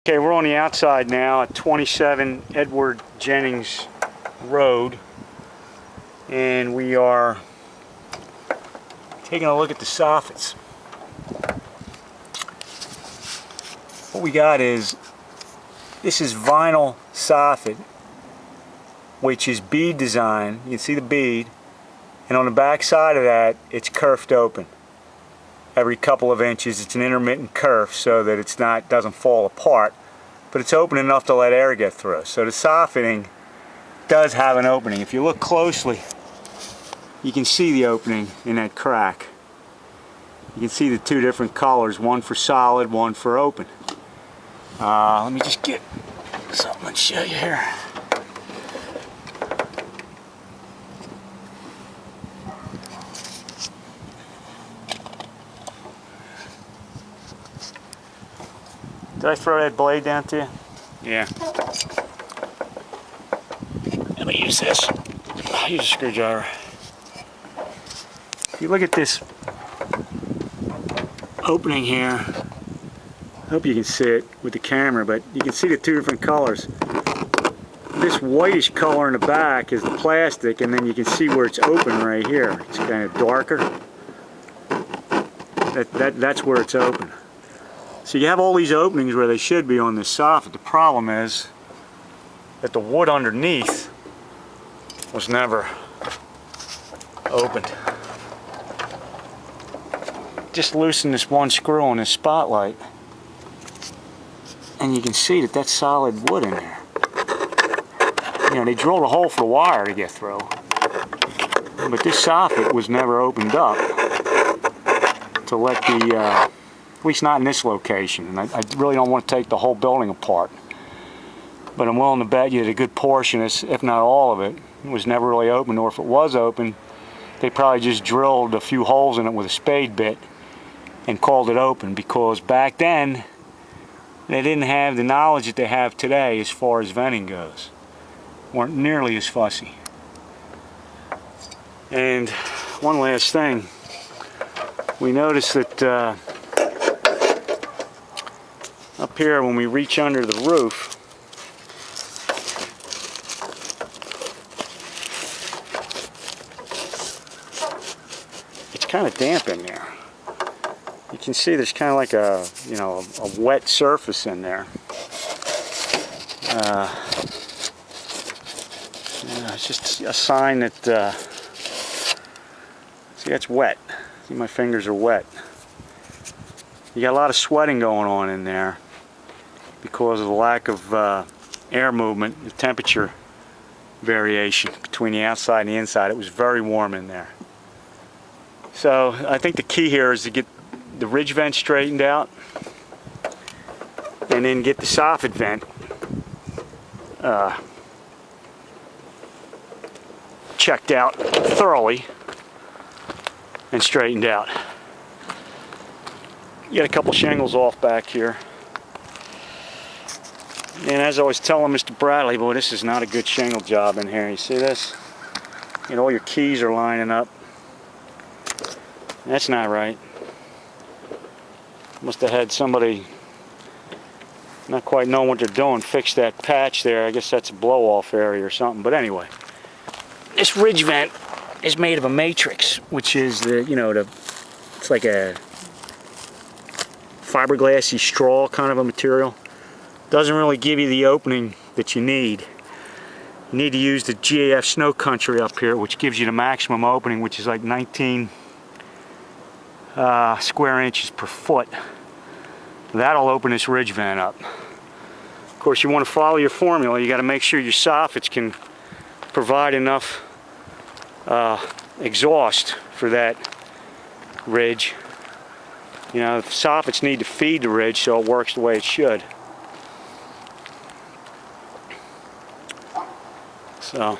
Okay, we're on the outside now at 27 Edward Jennings Road, and we are taking a look at the soffits. What we got is, this is vinyl soffit, which is bead design. You can see the bead, and on the back side of that, it's kerfed open. Every couple of inches, it's an intermittent kerf so that it's doesn't fall apart, but it's open enough to let air get through. So the soffitting does have an opening. If you look closely, you can see the opening in that crack. You can see the two different colors, one for solid, one for open. Let me just get something and show you here. Did I throw that blade down to you? Yeah. Let me use this. I'll use a screwdriver. If you look at this opening here, I hope you can see it with the camera, but you can see the two different colors. This whitish color in the back is the plastic, and then you can see where it's open right here. It's kind of darker. That's where it's open. So you have all these openings where they should be on this soffit. The problem is that the wood underneath was never opened. Just loosen this one screw on this spotlight, and you can see that that's solid wood in there. You know, they drilled a hole for the wire to get through, but this soffit was never opened up to let the at least not in this location, and I really don't want to take the whole building apart. But I'm willing to bet you that a good portion, if not all of it, was never really open, or if it was open, they probably just drilled a few holes in it with a spade bit and called it open, because back then they didn't have the knowledge that they have today as far as venting goes. Weren't nearly as fussy. And one last thing, we noticed that up here, when we reach under the roof, it's kind of damp in there. You can see there's kind of like a, you know, a wet surface in there. It's just a sign that, see, that's wet. See, my fingers are wet. You got a lot of sweating going on in there because of the lack of air movement, the temperature variation between the outside and the inside. It was very warm in there. So I think the key here is to get the ridge vent straightened out, and then get the soffit vent checked out thoroughly and straightened out. You got a couple shingles off back here. And as I was telling Mr. Bradley, boy, this is not a good shingle job in here. You see this? You know, all your keys are lining up. That's not right. Must have had somebody not quite knowing what they're doing fix that patch there. I guess that's a blow-off area or something. But anyway, this ridge vent is made of a matrix, which is the, you know, it's like a fiberglassy straw kind of a material. Doesn't really give you the opening that you need. You need to use the GAF Snow Country up here, which gives you the maximum opening, which is like 19 square inches per foot. That'll open this ridge vent up. Of course, you want to follow your formula. You got to make sure your soffits can provide enough exhaust for that ridge. You know, the soffits need to feed the ridge so it works the way it should. So,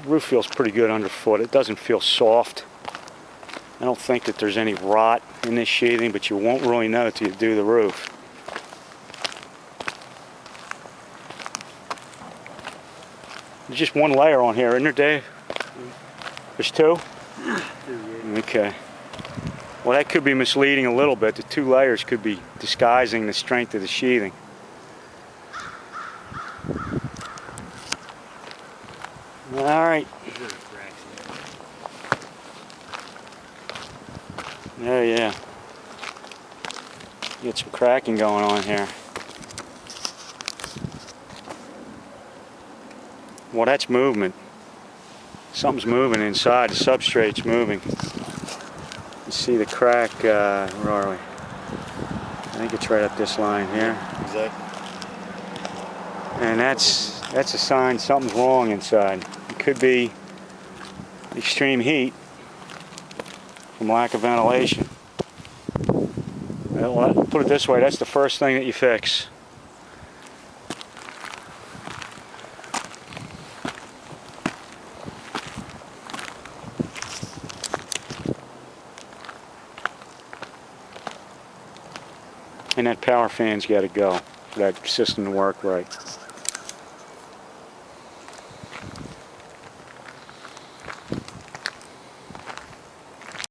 the roof feels pretty good underfoot. It doesn't feel soft. I don't think that there's any rot in this sheathing, but you won't really know until you do the roof. There's just one layer on here, isn't there, Dave? There's two? 2, yeah. Okay. Well, that could be misleading a little bit. The 2 layers could be disguising the strength of the sheathing. All right. Oh yeah. Get some cracking going on here. Well, that's movement. Something's moving inside. The substrate's moving. You see the crack, where are we? I think it's right up this line here. Exactly. And that's a sign something's wrong inside. It could be extreme heat from lack of ventilation. Well, put it this way, that's the first thing that you fix. And that power fan's got to go for that system to work right.